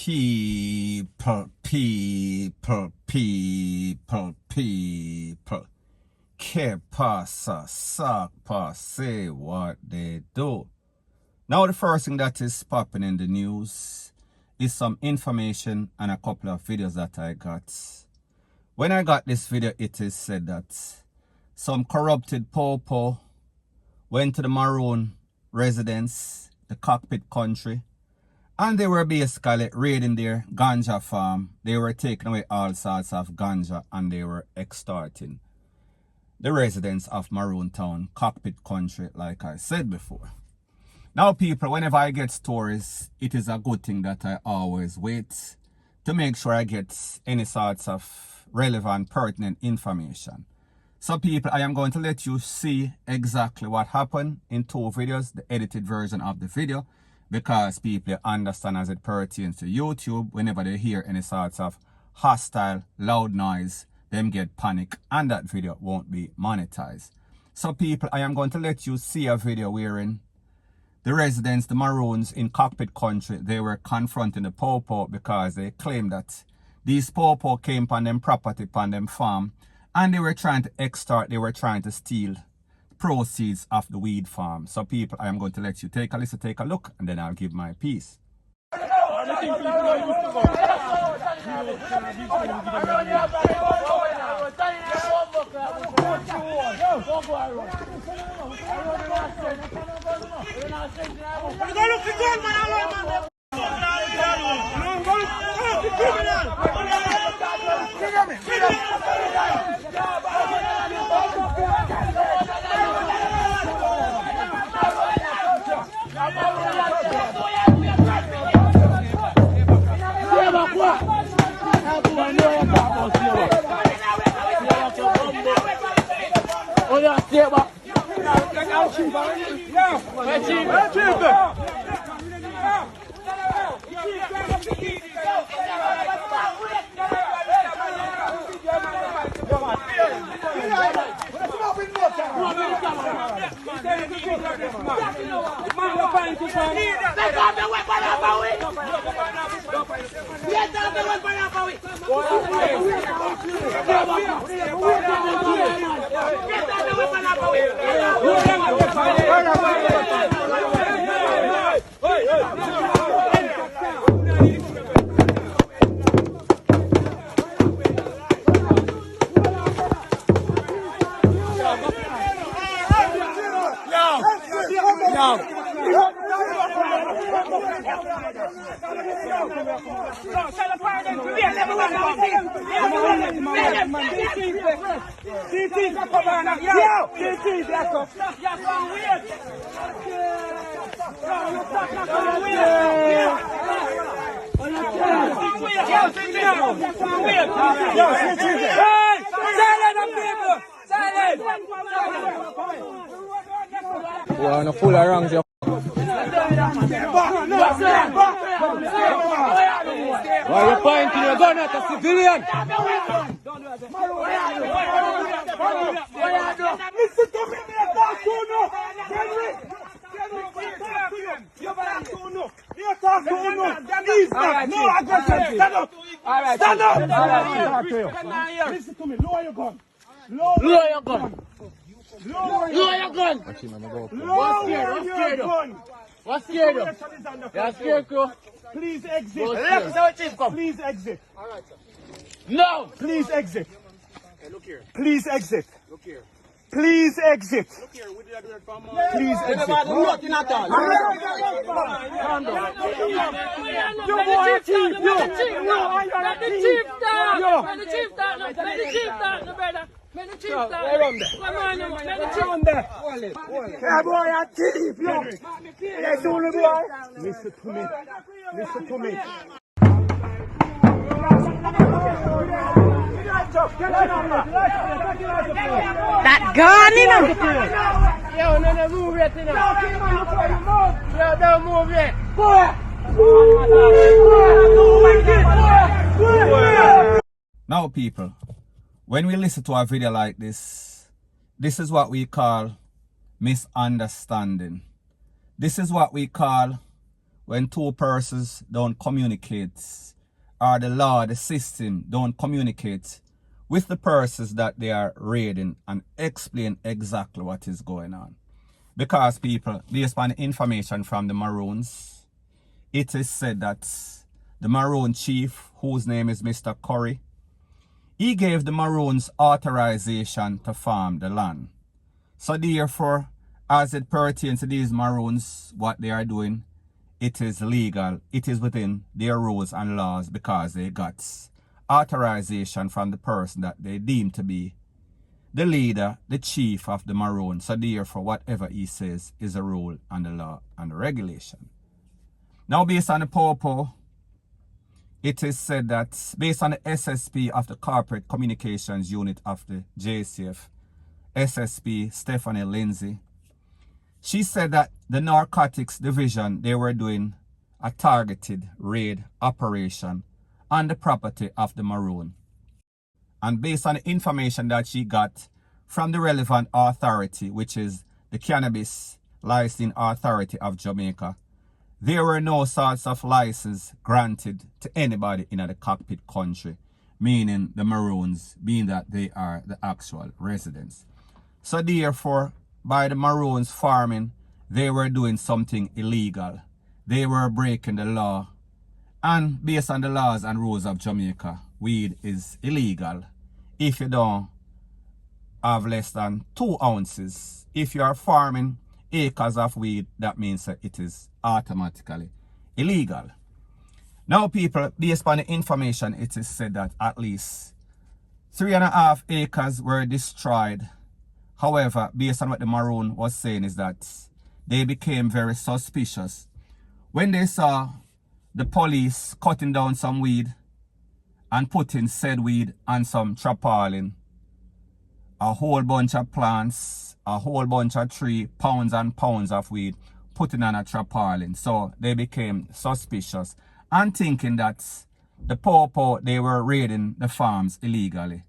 People. Que pasa, sac pass, say what they do. Now the first thing that is popping in the news is some information and a couple of videos that I got. When I got this video, it is said that some corrupted P0L went to the Maroon residence, the cockpit country, and they were basically raiding their ganja farm. They were taking away all sorts of ganja and they were extorting the residents of Maroon Town, cockpit country, like I said before. Now people, whenever I get stories, it is a good thing that I always wait to make sure I get any sorts of relevant, pertinent information. So people, I am going to let you see exactly what happened in two videos, the edited version of the video, because people understand as it pertains to YouTube, whenever they hear any sorts of hostile, loud noise, them get panic and that video won't be monetized. So people, I am going to let you see a video wherein the residents, the Maroons in cockpit country, they were confronting the P0L because they claimed that these P0L came upon them property, upon them farm, and they were trying to extort, they were trying to steal proceeds of the weed farm. So people, I am going to let you take a listen, take a look, and then I'll give my piece. Wanna fool around you. Why you pointing your gun at a civilian? Listen to me, talk to no. You talk to no. Please, no aggression. Stand up. Stand up. Listen to me. Lower your gun. Lower your gun. Lower your gun. Lower your gun. What's scared? You're scared, bro. Please exit. Please exit. Alright, sir. No! Please exit. Hey, look here. Please exit. Look here. Please exit. Look here. We did that from Please exit. nothing at all. You boy, chief. Let the chief talk. Hey boy, I thief, yo. Yes, only boy. Listen to me. Listen to me. That gun, you know. Yo, no, move it, you know. Yo, don't move it. Now people, when we listen to a video like this is what we call misunderstanding. This is what we call when two persons don't communicate, or the law, the system don't communicate with the persons that they are raiding and explain exactly what is going on. Because people, based on the information from the Maroons, it is said that the Maroon chief, whose name is Mr. Curry, he gave the Maroons authorization to farm the land. So therefore, as it pertains to these Maroons, what they are doing, it is legal. It is within their rules and laws because they got authorization from the person that they deem to be the leader, the chief of the Maroon. So therefore, whatever he says is a rule and the law and the regulation. Now, based on the P0L, it is said that based on the SSP of the Corporate Communications Unit of the JCF, SSP Stephanie Lindsay, she said that the Narcotics Division, they were doing a targeted raid operation on the property of the Maroon. And based on the information that she got from the relevant authority, which is the Cannabis Licensing Authority of Jamaica, there were no sorts of license granted to anybody in the cockpit country, meaning the Maroons, being that they are the actual residents. So therefore, by the Maroons farming, they were doing something illegal. They were breaking the law. And based on the laws and rules of Jamaica, weed is illegal if you don't have less than 2 ounces. If you are farming acres of weed, that means that it is automatically illegal. Now people, based on the information, it is said that at least 3.5 acres were destroyed. However, based on what the Maroon was saying is that they became very suspicious when they saw the police cutting down some weed and putting said weed on some tarpaulin, a whole bunch of plants, a whole bunch of tree, pounds and pounds of weed, putting on a tarpaulin. So they became suspicious and thinking that the P0L, they were raiding the farms illegally.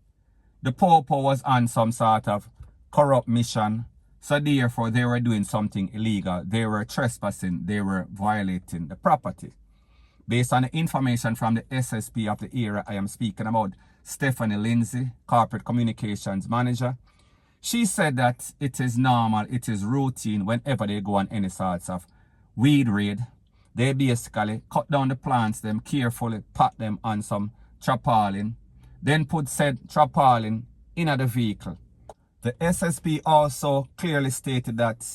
The P0L was on some sort of corrupt mission, so therefore they were doing something illegal. They were trespassing, they were violating the property. Based on the information from the SSP of the era I am speaking about, Stephanie Lindsay, Corporate Communications Manager, she said that it is normal, it is routine whenever they go on any sorts of weed raid. They basically cut down the plants, them carefully pack them on some tarpaulin, then put said tarpaulin in the vehicle. The SSP also clearly stated that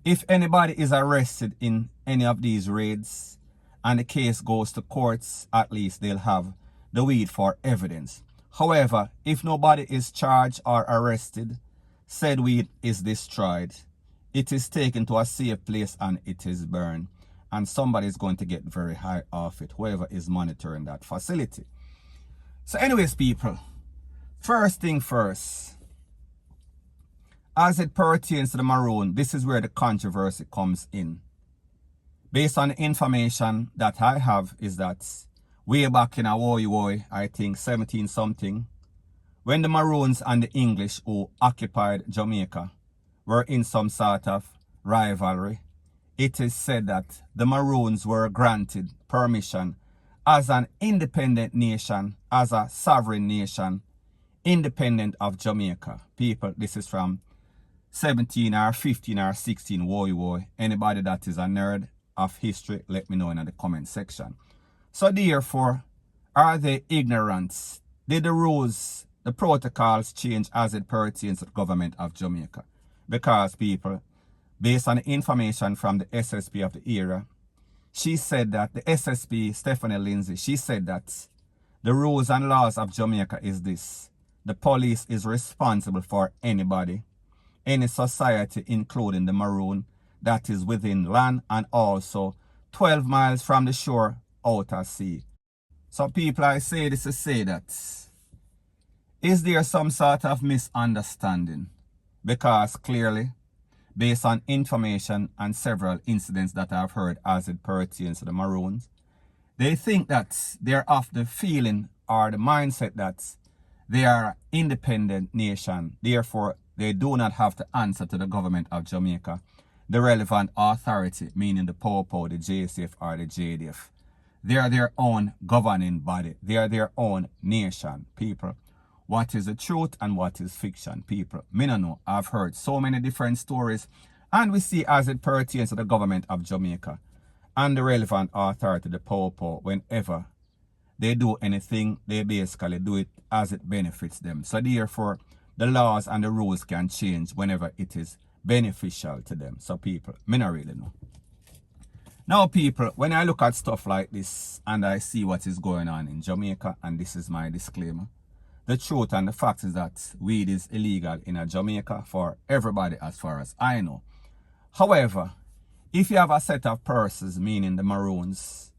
if anybody is arrested in any of these raids and the case goes to courts, at least they'll have the weed for evidence. However, if nobody is charged or arrested, said weed is destroyed. It is taken to a safe place and it is burned. And somebody is going to get very high off it, whoever is monitoring that facility. So anyways, people, first thing first, as it pertains to the Maroon, this is where the controversy comes in. Based on the information that I have is that way back in a woy, I think 17 something, when the Maroons and the English who occupied Jamaica were in some sort of rivalry, it is said that the Maroons were granted permission as an independent nation, as a sovereign nation, independent of Jamaica. People, this is from 17 or 15 or 16 woy. Anybody that is a nerd of history, let me know in the comment section. So therefore, are they ignorant? Did the rules, the protocols change as it pertains to the government of Jamaica? Because people, based on the information from the SSP of the era, she said that the SSP, Stephanie Lindsay, she said that the rules and laws of Jamaica is this: the police is responsible for anybody, any society, including the Maroon, that is within land and also 12 miles from the shore out at sea. So people, I say this to say that, is there some sort of misunderstanding? Because clearly, based on information and several incidents that I've heard as it pertains to the Maroons, they think that they're of the feeling or the mindset that they are an independent nation. Therefore, they do not have to answer to the government of Jamaica. the relevant authority, meaning the P0L, the JCF or the JDF. They are their own governing body. They are their own nation, people. What is the truth and what is fiction, people? Me no know. I've heard so many different stories, and we see as it pertains to the government of Jamaica and the relevant authority, the P0L, whenever they do anything, they basically do it as it benefits them. So therefore, the laws and the rules can change whenever it is beneficial to them. So people, me not really know. Now people, when I look at stuff like this and I see what is going on in Jamaica, and this is my disclaimer, the truth and the fact is that weed is illegal in Jamaica for everybody as far as I know. However, if you have a set of persons, meaning the Maroons,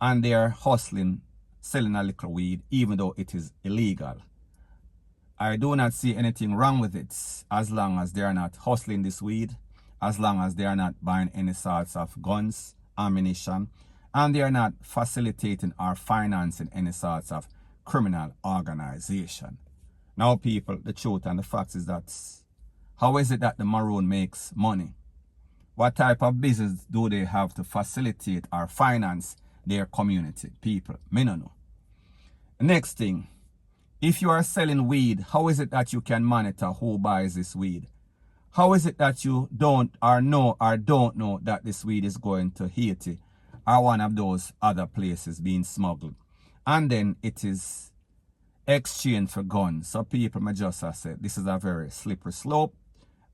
and they are hustling, selling a little weed, even though it is illegal, I do not see anything wrong with it as long as they are not hustling this weed, as long as they are not buying any sorts of guns, ammunition, and they are not facilitating or financing any sorts of criminal organization. Now people, the truth and the fact is that how is it that the Maroon makes money? What type of business do they have to facilitate or finance their community? People, me no know. Next thing, if you are selling weed, how is it that you can monitor who buys this weed? How is it that you don't know that this weed is going to Haiti or one of those other places being smuggled? And then it is exchanged for guns. So people, may just say, this is a very slippery slope.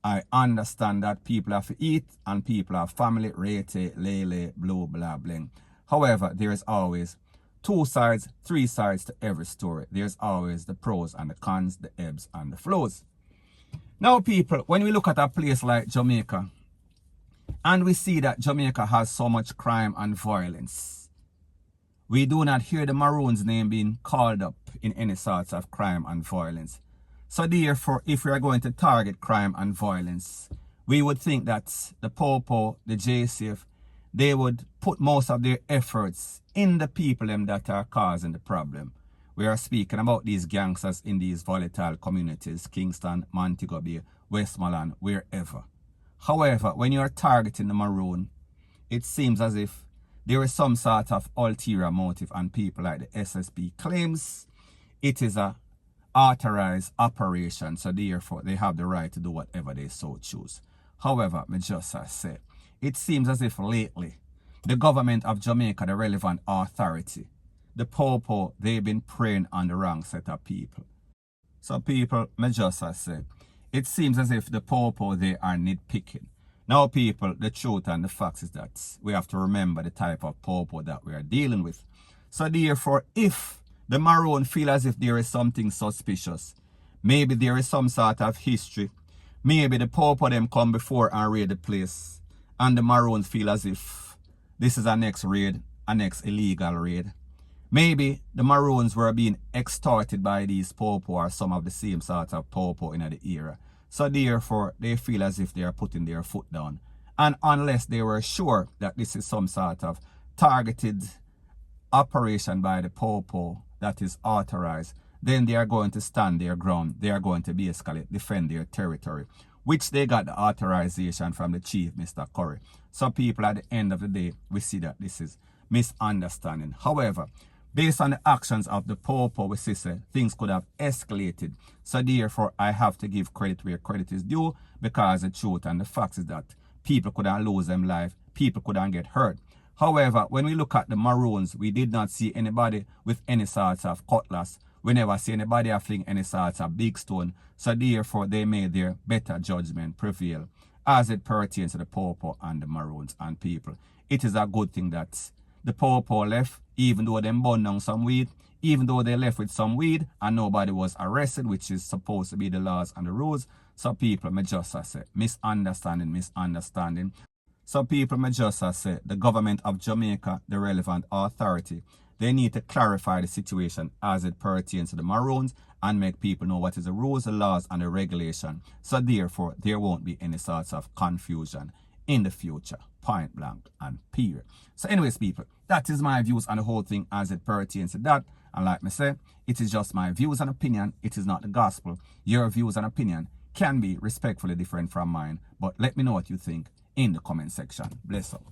I understand that people have to eat and people have family, rate, lele, blue, blah, bling. However, there is always 2 sides, 3 sides to every story. There's always the pros and the cons, the ebbs and the flows. Now people, when we look at a place like Jamaica, and we see that Jamaica has so much crime and violence, we do not hear the Maroons' name being called up in any sorts of crime and violence. So therefore, if we are going to target crime and violence, we would think that the P0L, the JCF, they would put most of their efforts in the people that are causing the problem. We are speaking about these gangsters in these volatile communities, Kingston, Montego Bay, Westmoreland, wherever. However, when you are targeting the Maroon, it seems as if there is some sort of ulterior motive, and people like the SSP claims it is a authorized operation, so therefore they have the right to do whatever they so choose. However, me just say, it seems as if lately the government of Jamaica, the relevant authority, the P0L, they've been preying on the wrong set of people. So people, me just say, it seems as if the P0L, they are nitpicking. Now people, the truth and the facts is that we have to remember the type of P0L that we are dealing with. So therefore, if the Maroon feel as if there is something suspicious, maybe there is some sort of history, maybe the P0L them come before and raid the place, and the Maroons feel as if this is a next raid, a next illegal raid. Maybe the Maroons were being extorted by these P0L or some of the same sort of P0L in the era. So therefore, they feel as if they are putting their foot down. And unless they were sure that this is some sort of targeted operation by the P0L that is authorized, then they are going to stand their ground. They are going to basically defend their territory, which they got the authorization from the chief, Mr. Curry. So people, at the end of the day, we see that this is misunderstanding. However, based on the actions of the P0L, we see things could have escalated. So therefore, I have to give credit where credit is due, because the truth and the fact is that people couldn't lose them life, people couldn't get hurt. However, when we look at the Maroons, we did not see anybody with any sorts of cutlass. We never see anybody having any sorts of big stone. So therefore, they made their better judgment prevail as it pertains to the P0L and the Maroons and people. It is a good thing that the P0L left, even though they burned down some weed, even though they left with some weed and nobody was arrested, which is supposed to be the laws and the rules. So people, may just say, misunderstanding. So people, may just say, the government of Jamaica, the relevant authority, they need to clarify the situation as it pertains to the Maroons and make people know what is the rules, the laws, and the regulation. So therefore, there won't be any sorts of confusion in the future, point blank and period. So anyways, people, that is my views on the whole thing as it pertains to that. And like me say, it is just my views and opinion. It is not the gospel. Your views and opinion can be respectfully different from mine. But let me know what you think in the comment section. Bless up.